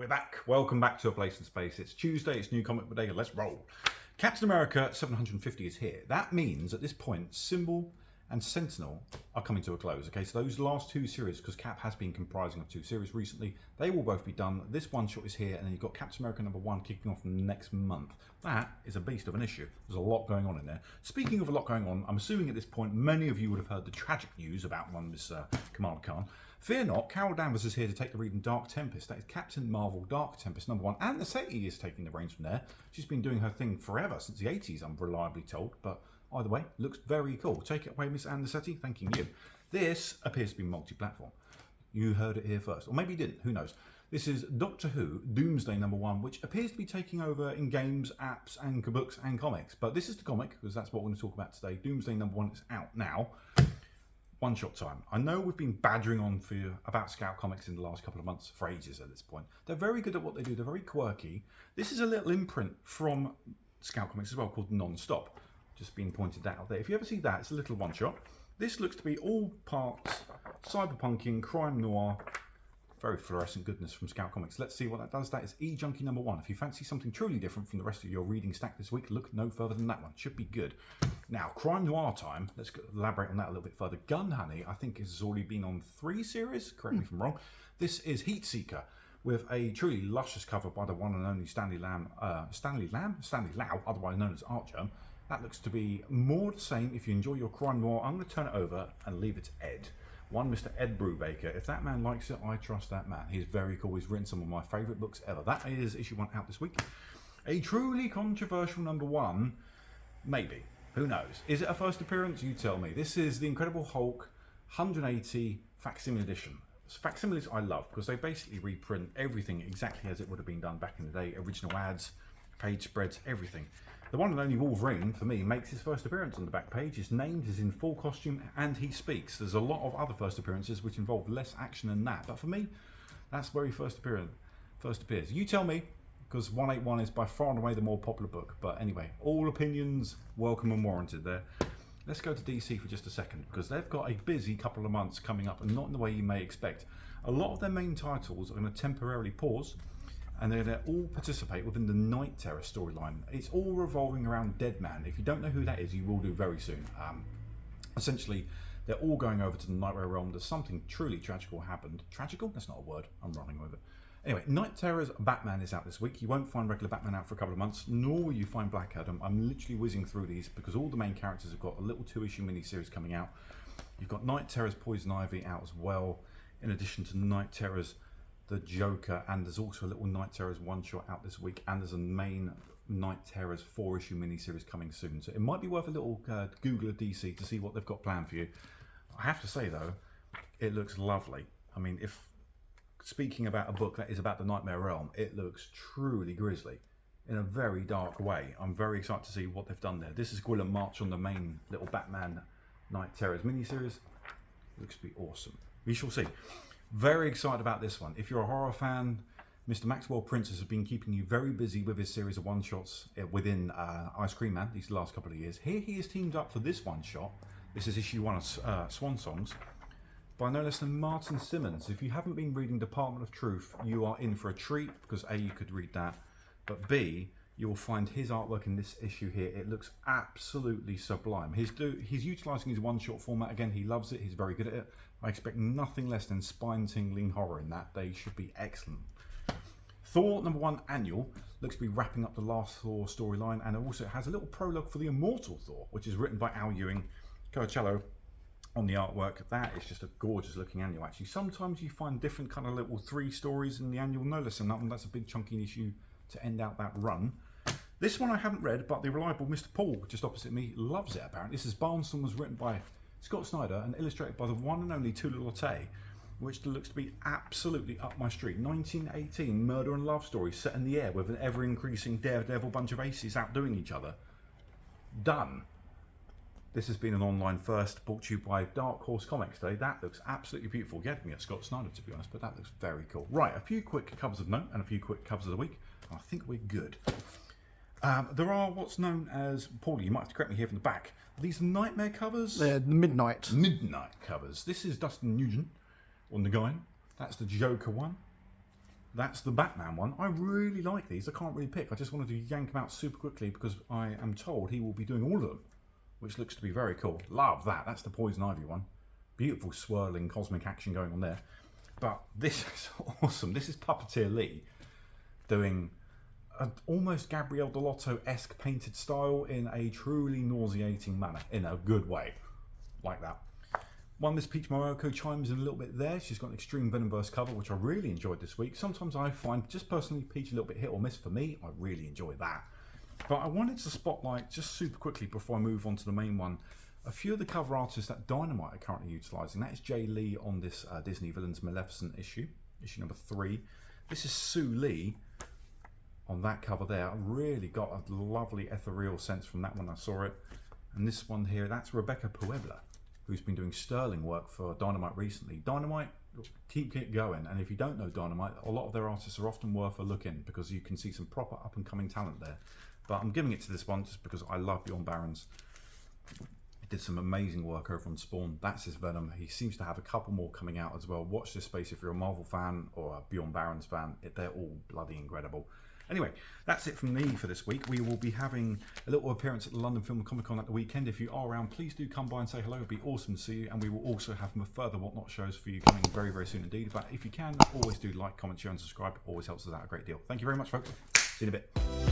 back. Welcome back to A Place in Space. It's Tuesday, it's New Comic Book Day, let's roll. Captain America 750 is here. That means at this point, Symbol and Sentinel are coming to a close. Okay, so those last two series, because Cap has been comprising of two series recently, they will both be done. This one shot is here, and then you've got Captain America #1 kicking off next month. That is a beast of an issue. There's a lot going on in there. Speaking of a lot going on, I'm assuming at this point many of you would have heard the tragic news about one Miss Kamala Khan. Fear not, Carol Danvers is here to take the read in Dark Tempest. That is Captain Marvel Dark Tempest #1, and Naseti is taking the reins from there. She's been doing her thing forever, since the 80s, I'm reliably told, but either way, looks very cool. Take it away, Miss Ann Naseti, thanking you. This appears to be multi-platform. You heard it here first, or maybe you didn't, who knows. This is Doctor Who Doomsday #1, which appears to be taking over in games, apps, and books and comics. But this is the comic, because that's what we're going to talk about today. Doomsday #1 is out now. One-shot time. I know we've been badgering on for you about Scout Comics in the last couple of months, for ages at this point. They're very good at what they do. They're very quirky. This is a little imprint from Scout Comics as well, called Non-Stop. Just been pointed out there. If you ever see that, it's a little one-shot. This looks to be all parts cyberpunking, crime noir, very fluorescent goodness from Scout Comics. Let's see what that does. That is E-Junkie #1. If you fancy something truly different from the rest of your reading stack this week, look no further than that one. Should be good. Now, crime noir time. Let's elaborate on that a little bit further. Gun Honey, I think, has already been on 3 series. Correct me if I'm wrong. This is Heat Seeker, with a truly luscious cover by the one and only Stanley Lau, otherwise known as Artgerm. That looks to be more the same. If you enjoy your crime noir, I'm going to turn it over and leave it to Ed. One Mr. Ed Brubaker. If that man likes it, I trust that man. He's very cool. He's written some of my favourite books ever. That is issue 1 out this week. A truly controversial #1, maybe. Who knows? Is it a first appearance? You tell me. This is the Incredible Hulk 180 facsimile edition. Facsimiles I love because they basically reprint everything exactly as it would have been done back in the day. Original ads, page spreads, everything. The one and only Wolverine, for me, makes his first appearance on the back page. His name is in full costume and he speaks. There's a lot of other first appearances which involve less action than that. But for me, that's where he first appears. You tell me, because 181 is by far and away the more popular book. But anyway, all opinions welcome and warranted there. Let's go to DC for just a second, because they've got a busy couple of months coming up, and not in the way you may expect. A lot of their main titles are going to temporarily pause, and they're going to all participate within the Night Terror storyline. It's all revolving around Deadman. If you don't know who that is, you will do very soon. Essentially, they're all going over to the Nightmare Realm. There's something truly tragical happened. Tragical? That's not a word. I'm running with it. Anyway, Night Terror's Batman is out this week. You won't find regular Batman out for a couple of months, nor will you find Black Adam. I'm literally whizzing through these because all the main characters have got a little 2-issue miniseries coming out. You've got Night Terror's Poison Ivy out as well, in addition to Night Terror's The Joker, and there's also a little Night Terror's one-shot out this week, and there's a main Night Terror's 4-issue miniseries coming soon. So it might be worth a little Google of DC to see what they've got planned for you. I have to say though, it looks lovely. I mean, if speaking about a book that is about the Nightmare Realm, it looks truly grisly in a very dark way. I'm very excited to see what they've done there. This is Gwilym March on the main little Batman Night Terror's miniseries. Looks to be awesome. We shall see. Very excited about this one. If you're a horror fan, Mr. Maxwell Prince has been keeping you very busy with his series of one-shots within Ice Cream Man these last couple of years. Here he is teamed up for this one-shot. This is issue 1 of Swan Songs, by no less than Martin Simmons. If you haven't been reading Department of Truth, you are in for a treat, because A, you could read that, but B, you will find his artwork in this issue here. It looks absolutely sublime. He's utilising his one-shot format again. He loves it. He's very good at it. I expect nothing less than spine-tingling horror in that. They should be excellent. Thor #1 Annual looks to be wrapping up the last Thor storyline, and it also has a little prologue for the Immortal Thor, which is written by Al Ewing, Coachello on the artwork. That is just a gorgeous looking annual. Actually, sometimes you find different kind of little 3 stories in the annual. No less than that one. That's a big chunky issue to end out that run. This one I haven't read, but the reliable Mr. Paul just opposite me loves it apparently. This is Barnstorm, was written by Scott Snyder and illustrated by the one and only Tula Lotay, which looks to be absolutely up my street. 1918 murder and love story set in the air with an ever increasing daredevil bunch of aces outdoing each other. Done. This has been an online first, brought to you by Dark Horse Comics Day. That looks absolutely beautiful. You had me at Scott Snyder, to be honest, but that looks very cool. Right, a few quick covers of note and a few quick covers of the week. I think we're good. There are what's known as, Paulie, you might have to correct me here from the back, these nightmare covers? They're midnight. Midnight covers. This is Dustin Nugent, or Nguyen. That's the Joker one. that's the Batman one. I really like these. I can't really pick. I just wanted to yank them out super quickly because I am told he will be doing all of them, which looks to be very cool. Love that. That's the Poison Ivy one. Beautiful swirling cosmic action going on there. But this is awesome. This is Puppeteer Lee doing an almost Gabrielle Delotto-esque painted style in a truly nauseating manner, in a good way, like that. One, Miss Peach Momoko chimes in a little bit there. She's got an Extreme Venomverse cover, which I really enjoyed this week. Sometimes I find, just personally, Peach a little bit hit or miss for me. I really enjoy that. But I wanted to spotlight, just super quickly before I move on to the main one, a few of the cover artists that Dynamite are currently utilising. That is Jay Lee on this Disney Villains Maleficent issue number 3. This is Sue Lee on that cover there. I really got a lovely ethereal sense from that when I saw it. And this one here, that's Rebecca Puebla, who's been doing sterling work for Dynamite recently. Dynamite, keep it going. And if you don't know Dynamite, a lot of their artists are often worth a look in because you can see some proper up and coming talent there. But I'm giving it to this one just because I love Bjorn Barons. He did some amazing work over on Spawn. That's his Venom. He seems to have a couple more coming out as well. Watch this space if you're a Marvel fan or a Bjorn Barons fan. They're all bloody incredible. Anyway, that's it from me for this week. We will be having a little appearance at the London Film and Comic Con at the weekend. If you are around, please do come by and say hello. It'd be awesome to see you. And we will also have further Whatnot shows for you coming very, very soon indeed. But if you can, always do like, comment, share and subscribe. It always helps us out a great deal. Thank you very much, folks. See you in a bit.